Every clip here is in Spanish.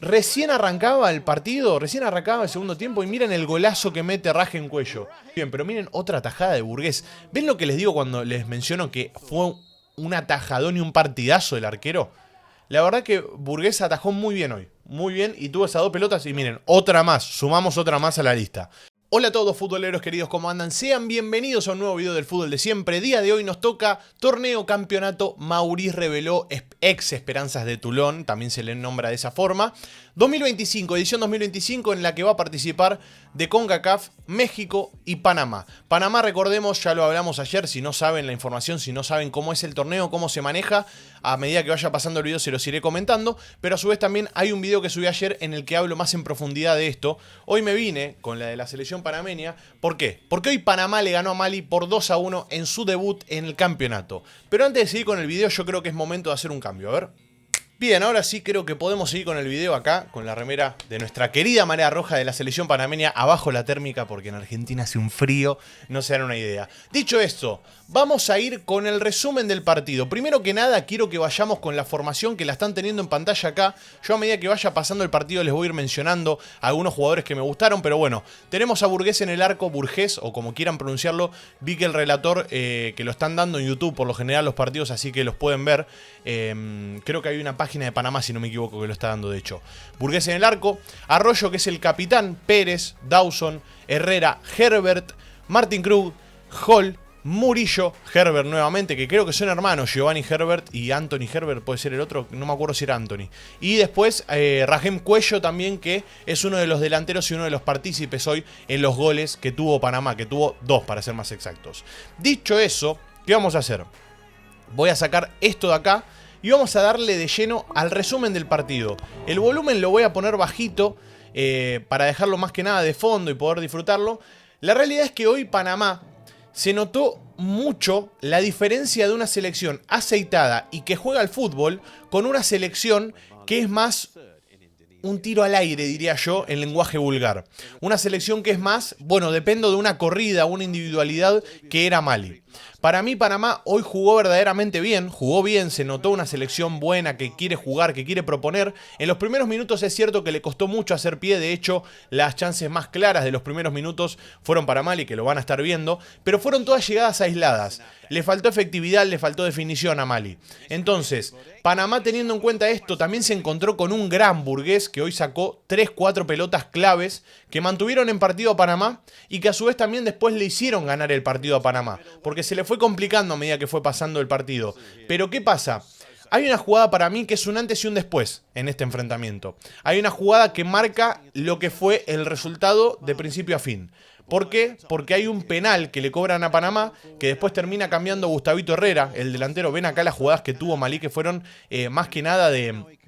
Recién arrancaba el partido, recién arrancaba el segundo tiempo y miren el golazo que mete Rajen Cuello. Bien, pero miren otra tajada de Burgués. ¿Ven lo que les digo cuando les menciono que fue un atajadón y un partidazo del arquero? La verdad que Burgués atajó muy bien hoy, muy bien, y tuvo esas dos pelotas y miren, otra más, sumamos otra más a la lista. Hola a todos futboleros queridos, ¿cómo andan? Sean bienvenidos a un nuevo video del fútbol de siempre. Día de hoy nos toca torneo campeonato Maurice Reveló, ex Esperanzas de Toulon, también se le nombra de esa forma. 2025, edición 2025 en la que va a participar de CONCACAF, México y Panamá. Panamá, recordemos, ya lo hablamos ayer, si no saben la información, si no saben cómo es el torneo, cómo se maneja, a medida que vaya pasando el video se los iré comentando, pero a su vez también hay un video que subí ayer en el que hablo más en profundidad de esto. Hoy me vine con la de la selección panameña. ¿Por qué? Porque hoy Panamá le ganó a Mali por 2-1 en su debut en el campeonato. Pero antes de seguir con el video, yo creo que es momento de hacer un cambio, a ver. Bien, ahora sí creo que podemos seguir con el video acá, con la remera de nuestra querida marea roja de la selección panameña, abajo la térmica porque en Argentina hace un frío, no se dan una idea. Dicho esto, vamos a ir con el resumen del partido. Primero que nada, quiero que vayamos con la formación que la están teniendo en pantalla acá. Yo a medida que vaya pasando el partido les voy a ir mencionando a algunos jugadores que me gustaron, pero bueno, tenemos a Burgués en el arco, Burgés, o como quieran pronunciarlo. Vi que el relator, que lo están dando en YouTube por lo general los partidos, así que los pueden ver. Creo que hay una página de Panamá, si no me equivoco, que lo está dando de hecho. Burgués en el arco, Arroyo, que es el capitán, Pérez, Dawson, Herrera, Herbert, Martin Krug, Hall, Murillo, Herbert nuevamente, que creo que son hermanos, Giovanni Herbert y Anthony Herbert, puede ser el otro, no me acuerdo si era Anthony. Y después Rajem Cuello también, que es uno de los delanteros y uno de los partícipes hoy en los goles que tuvo Panamá, que tuvo 2 para ser más exactos. Dicho eso, ¿qué vamos a hacer? Voy a sacar esto de acá y vamos a darle de lleno al resumen del partido. El volumen lo voy a poner bajito para dejarlo más que nada de fondo y poder disfrutarlo. La realidad es que hoy Panamá se notó mucho la diferencia de una selección aceitada y que juega al fútbol con una selección que es más un tiro al aire, diría yo, en lenguaje vulgar. Una selección que es más, bueno, dependo de una corrida, una individualidad que era Mali. Para mí Panamá hoy jugó verdaderamente bien, jugó bien, se notó una selección buena que quiere jugar, que quiere proponer. En los primeros minutos es cierto que le costó mucho hacer pie, de hecho las chances más claras de los primeros minutos fueron para Mali, que lo van a estar viendo, pero fueron todas llegadas aisladas. Le faltó efectividad, le faltó definición a Mali. Entonces, Panamá, teniendo en cuenta esto, también se encontró con un gran Burgués que hoy sacó 3-4 pelotas claves que mantuvieron en partido a Panamá y que a su vez también después le hicieron ganar el partido a Panamá, porque se le fue complicando a medida que fue pasando el partido. Pero ¿qué pasa? Hay una jugada para mí que es un antes y un después en este enfrentamiento. Hay una jugada que marca lo que fue el resultado de principio a fin. ¿Por qué? Porque hay un penal que le cobran a Panamá, que después termina cambiando Gustavito Herrera, el delantero. Ven acá las jugadas que tuvo Malí, que fueron más que nada de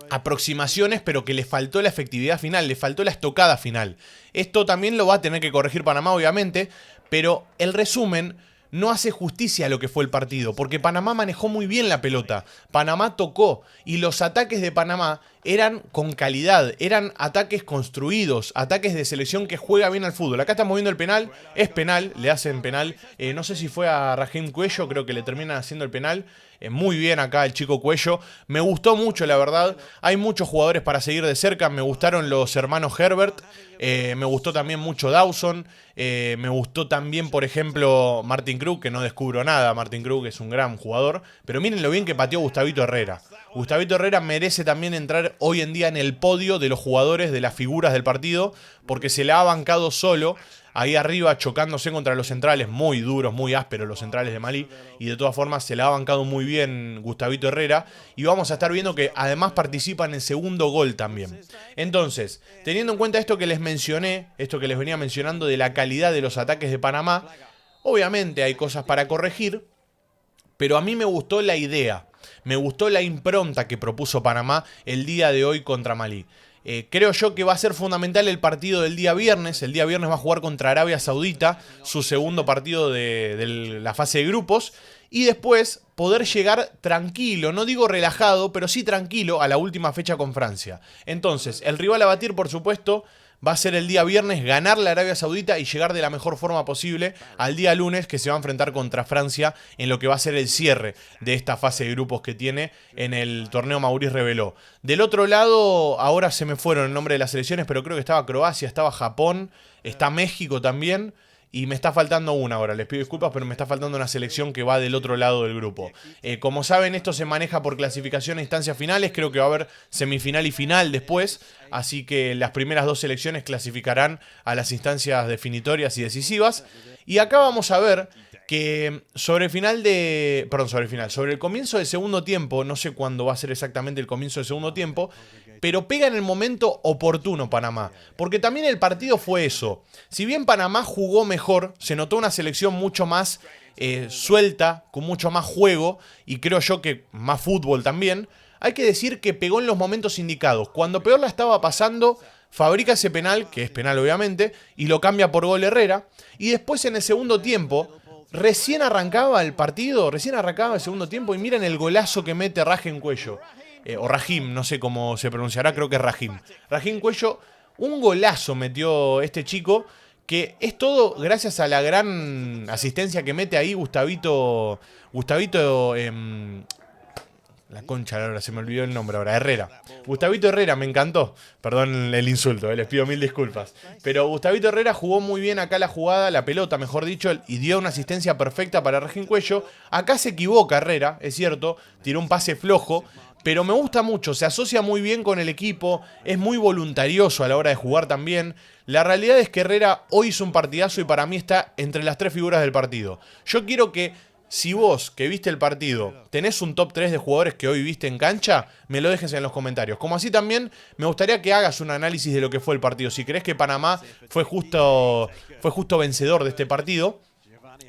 aproximaciones, pero que le faltó la efectividad final, le faltó la estocada final. Esto también lo va a tener que corregir Panamá, obviamente, pero el resumen no hace justicia a lo que fue el partido, porque Panamá manejó muy bien la pelota, Panamá tocó, y los ataques de Panamá eran con calidad, eran ataques construidos, ataques de selección que juega bien al fútbol. Acá estamos viendo el penal, es penal, le hacen penal, no sé si fue a Rajem Cuello, creo que le terminan haciendo el penal. Muy bien acá el chico Cuello, me gustó mucho la verdad, hay muchos jugadores para seguir de cerca, me gustaron los hermanos Herbert, me gustó también mucho Dawson, me gustó también por ejemplo Martin Krug, que no descubro nada, Martin Krug es un gran jugador, pero miren lo bien que pateó Gustavito Herrera. Gustavito Herrera merece también entrar hoy en día en el podio de los jugadores, de las figuras del partido, porque se la ha bancado solo ahí arriba chocándose contra los centrales, muy duros, muy ásperos los centrales de Malí, y de todas formas se la ha bancado muy bien Gustavito Herrera, y vamos a estar viendo que además participa en el segundo gol también. Entonces, teniendo en cuenta esto que les mencioné, esto que les venía mencionando de la calidad de los ataques de Panamá, obviamente hay cosas para corregir, pero a mí me gustó la idea, me gustó la impronta que propuso Panamá el día de hoy contra Malí. Creo yo que va a ser fundamental el partido del día viernes. El día viernes va a jugar contra Arabia Saudita, su segundo partido de la fase de grupos. Y después poder llegar tranquilo, no digo relajado, pero sí tranquilo a la última fecha con Francia. Entonces, el rival a batir, por supuesto, va a ser el día viernes ganar la Arabia Saudita y llegar de la mejor forma posible al día lunes, que se va a enfrentar contra Francia en lo que va a ser el cierre de esta fase de grupos que tiene en el torneo Maurice reveló. Del otro lado, ahora se me fueron el nombre de las selecciones, pero creo que estaba Croacia, estaba Japón, está México también. Y me está faltando una ahora, les pido disculpas, pero me está faltando una selección que va del otro lado del grupo. Como saben, esto se maneja por clasificación a instancias finales, creo que va a haber semifinal y final después, así que las primeras dos selecciones clasificarán a las instancias definitorias y decisivas. Y acá vamos a ver que sobre el comienzo del segundo tiempo, no sé cuándo va a ser exactamente el comienzo del segundo tiempo, pero pega en el momento oportuno Panamá, porque también el partido fue eso. Si bien Panamá jugó mejor, se notó una selección mucho más suelta, con mucho más juego, y creo yo que más fútbol también. Hay que decir que pegó en los momentos indicados. Cuando peor la estaba pasando, fabrica ese penal, que es penal obviamente, y lo cambia por gol Herrera, y después en el segundo tiempo, recién arrancaba el partido, recién arrancaba el segundo tiempo, y miren el golazo que mete Rajen Cuello. O Rahim, no sé cómo se pronunciará, creo que es Rahim. Rahim Cuello, un golazo metió este chico, que es todo gracias a la gran asistencia que mete ahí Gustavito, la concha, ahora se me olvidó el nombre ahora, Herrera. Gustavito Herrera, me encantó. Perdón el insulto, les pido mil disculpas. Pero Gustavito Herrera jugó muy bien acá la jugada, la pelota, mejor dicho, y dio una asistencia perfecta para Rajín Cuello. Acá se equivoca Herrera, es cierto, tiró un pase flojo, pero me gusta mucho, se asocia muy bien con el equipo, es muy voluntarioso a la hora de jugar también. La realidad es que Herrera hoy hizo un partidazo y para mí está entre las tres figuras del partido. Yo quiero que, si vos, que viste el partido, tenés un top 3 de jugadores que hoy viste en cancha, me lo dejes en los comentarios. Como así también me gustaría que hagas un análisis de lo que fue el partido. Si crees que Panamá fue justo vencedor de este partido,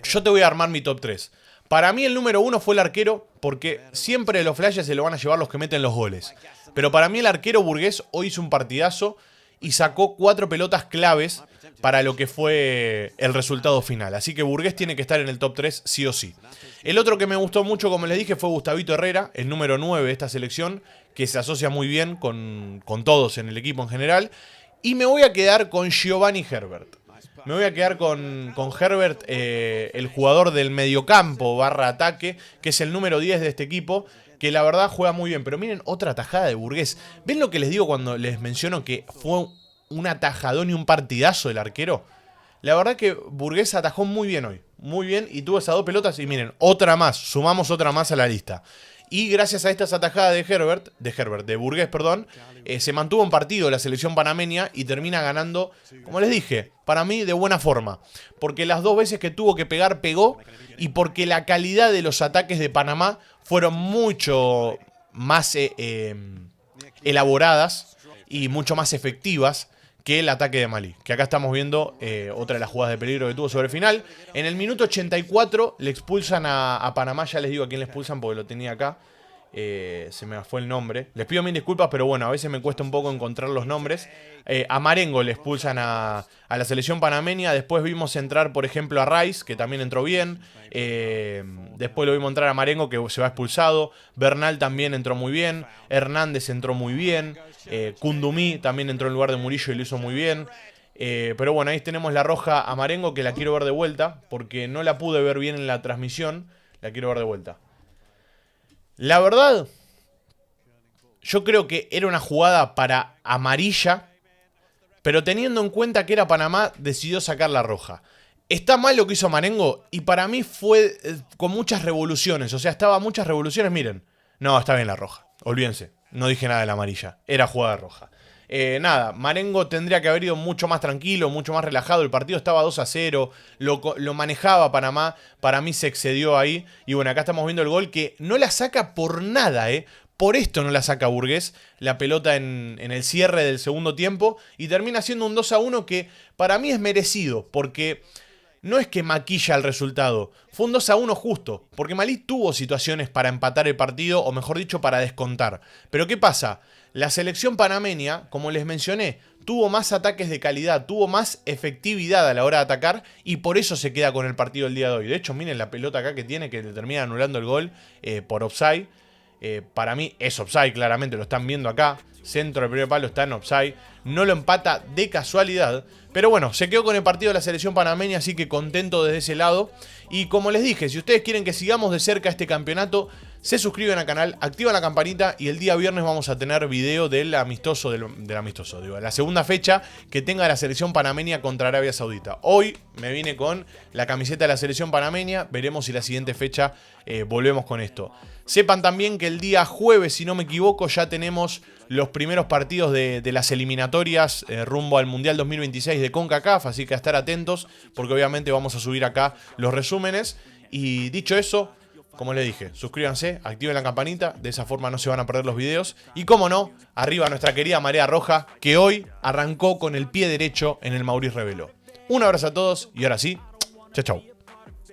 yo te voy a armar mi top 3. Para mí el número 1 fue el arquero, porque siempre los flashes se lo van a llevar los que meten los goles. Pero para mí el arquero Burgués hoy hizo un partidazo y sacó 4 pelotas claves para lo que fue el resultado final. Así que Burgués tiene que estar en el top 3 sí o sí. El otro que me gustó mucho, como les dije, fue Gustavito Herrera, el número 9 de esta selección, que se asocia muy bien con todos en el equipo en general. Y me voy a quedar con Giovanni Herbert. Me voy a quedar con Herbert, el jugador del mediocampo / ataque, que es el número 10 de este equipo, que la verdad juega muy bien. Pero miren, otra tajada de Burgués. ¿Ven lo que les digo cuando les menciono que fue un atajadón y un partidazo del arquero? La verdad que Burgués atajó muy bien hoy. Muy bien, y tuvo esas 2 pelotas. Y miren, otra más, sumamos otra más a la lista. Y gracias a estas atajadas de Burgués, se mantuvo en partido la selección panameña y termina ganando, como les dije, para mí de buena forma. Porque las 2 veces que tuvo que pegar, pegó. Y porque la calidad de los ataques de Panamá fueron mucho más elaboradas y mucho más efectivas que el ataque de Malí. Que acá estamos viendo otra de las jugadas de peligro que tuvo sobre el final. En el minuto 84 le expulsan a Panamá. Ya les digo a quién le expulsan porque lo tenía acá. Se me fue el nombre. Les pido mil disculpas, pero bueno, a veces me cuesta un poco encontrar los nombres. A Marengo le expulsan a la selección panameña. Después vimos entrar, por ejemplo, a Rice, que también entró bien. Después lo vimos entrar a Marengo, que se va expulsado. Bernal también entró muy bien. Hernández entró muy bien. Kundumí también entró en lugar de Murillo y lo hizo muy bien. Pero bueno, ahí tenemos la roja a Marengo, que la quiero ver de vuelta, porque no la pude ver bien en la transmisión. La quiero ver de vuelta. La verdad, yo creo que era una jugada para amarilla, pero teniendo en cuenta que era Panamá, decidió sacar la roja. Está mal lo que hizo Marengo, y para mí fue con muchas revoluciones. O sea, estaba muchas revoluciones, miren. No, está bien la roja, olvídense. No dije nada de la amarilla, era jugada roja. Nada, Marengo tendría que haber ido mucho más tranquilo, mucho más relajado. El partido estaba 2-0, lo manejaba Panamá. Para mí se excedió ahí. Y bueno, acá estamos viendo el gol que no la saca por nada, Por esto no la saca Burgués, la pelota en el cierre del segundo tiempo. Y termina siendo un 2-1 que para mí es merecido, porque no es que maquilla el resultado. Fue un 2-1 justo, porque Malí tuvo situaciones para empatar el partido, o mejor dicho, para descontar. Pero ¿qué pasa? La selección panameña, como les mencioné, tuvo más ataques de calidad, tuvo más efectividad a la hora de atacar, y por eso se queda con el partido el día de hoy. De hecho, miren la pelota acá que tiene, que le termina anulando el gol por offside. Para mí es offside, claramente, lo están viendo acá. Centro del primer palo está en offside. No lo empata de casualidad. Pero bueno, se quedó con el partido de la selección panameña, así que contento desde ese lado. Y como les dije, si ustedes quieren que sigamos de cerca este campeonato, se suscriben al canal, activan la campanita y el día viernes vamos a tener video del amistoso, digo, la segunda fecha que tenga la selección panameña contra Arabia Saudita. Hoy me vine con la camiseta de la selección panameña, veremos si la siguiente fecha volvemos con esto. Sepan también que el día jueves, si no me equivoco, ya tenemos los primeros partidos de las eliminatorias rumbo al Mundial 2026 de CONCACAF, así que a estar atentos porque obviamente vamos a subir acá los resúmenes. Y dicho eso, como les dije, suscríbanse, activen la campanita, de esa forma no se van a perder los videos. Y como no, arriba nuestra querida Marea Roja, que hoy arrancó con el pie derecho en el Maurice Revelo. Un abrazo a todos y ahora sí, chau chau.